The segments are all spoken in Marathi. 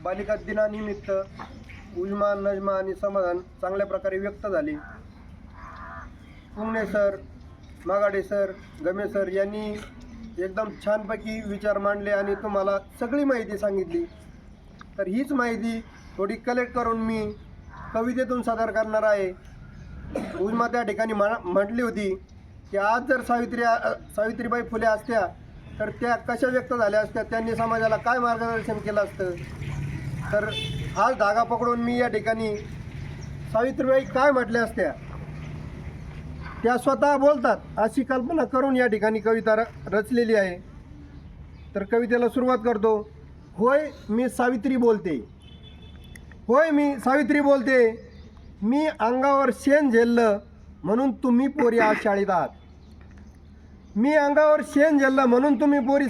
बालिका दिनानिमित्त उजमा, नजमा आणि समाधान चांगल्या प्रकारे व्यक्त झाले। पुंगणे सर, मागाडे सर, गमे सर यांनी एकदम छानपैकी विचार मांडले आणि तुम्हाला सगळी माहिती सांगितली। तर हीच माहिती थोडी कलेक्ट करून मी कवितेतून सादर करणार आहे। उजमा त्या ठिकाणी म्हटली होती की आज जर सावित्रीबाई फुले असत्या तर त्या कशा व्यक्त झाल्या असत्या, त्यांनी समाजाला काय मार्गदर्शन केलं असतं। तर हाच धागा पकडून मी या ठिकाणी सावित्रीबाई काय म्हटल्या असत्या त्या स्वतः बोलतात अशी कल्पना करून या ठिकाणी कविता रचलेली आहे। तर कवितेला सुरुवात करतो। होय मी सावित्री बोलते, होय मी सावित्री बोलते, मी अंगावर शेण झेललं म्हणून तुम्ही पोरी आज शाळेत आहात। मी अंगावर शेण झेललं म्हणून तुम्ही पोरी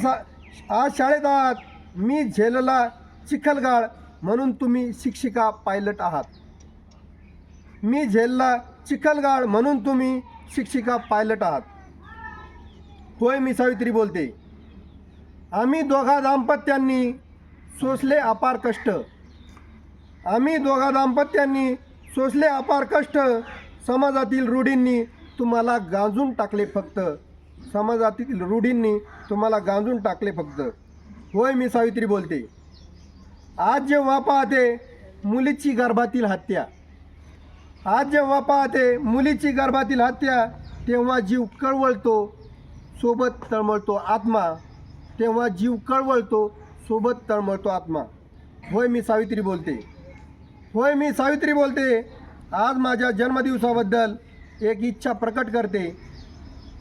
आज शाळेत आहात। मी झेलला चिखलगाळ म्हणून तुम्ही शिक्षिका पायलट आहात। मी झेलला चिखलगाळ म्हणून तुम्ही शिक्षिका पायलट आहात। होय मी सावित्री बोलते, आम्ही दोघा दाम्पत्यांनी सोसले अपार कष्ट, आम्ही दोघा दाम्पत्यांनी सोसले अपार कष्ट, समाजातील रूढींनी तुम्हाला गांजून टाकले फक्त, समाजातील रूढींनी तुम्हाला गांजून टाकले फक्त। होय मी सावित्री बोलते, आज जेव्हा पाहते मुलीची गर्भातील हत्या, आज जेव्हा पाहते मुलीची गर्भातील हत्या, तेव्हा जीव कळवळतो सोबत तळमळतो आत्मा, तेव्हा जीव कळवळतो सोबत तळमळतो आत्मा। होय मी सावित्री बोलते, होय मी सावित्री बोलते, आज माझ्या जन्मदिवसाबद्दल एक इच्छा प्रकट करते,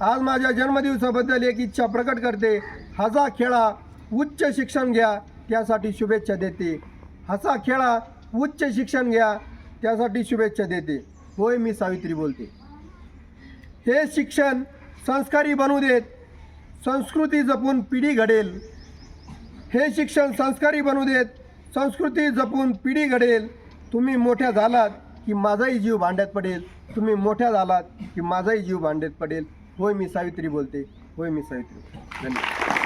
आज माझ्या जन्मदिवसाबद्दल एक इच्छा प्रकट करते। हसा खेळा उच्च शिक्षण घ्या त्यासाठी शुभेच्छा देते, हसा खेळा उच्च शिक्षण घ्या त्यासाठी शुभेच्छा देते। होय मी सावित्री बोलते, हे शिक्षण संस्कारी बनवू देत, संस्कृती जपून पिढी घडेल, हे शिक्षण संस्कारी बनवू देत, संस्कृती जपून पिढी घडेल। तुम्ही मोठ्या झालात की माझाही जीव भांड्यात पडेल, तुम्ही मोठ्या झालात की माझाही जीव भांड्यात पडेल। होय मी सावित्री बोलते, होय मी सावित्री। धन्यवाद।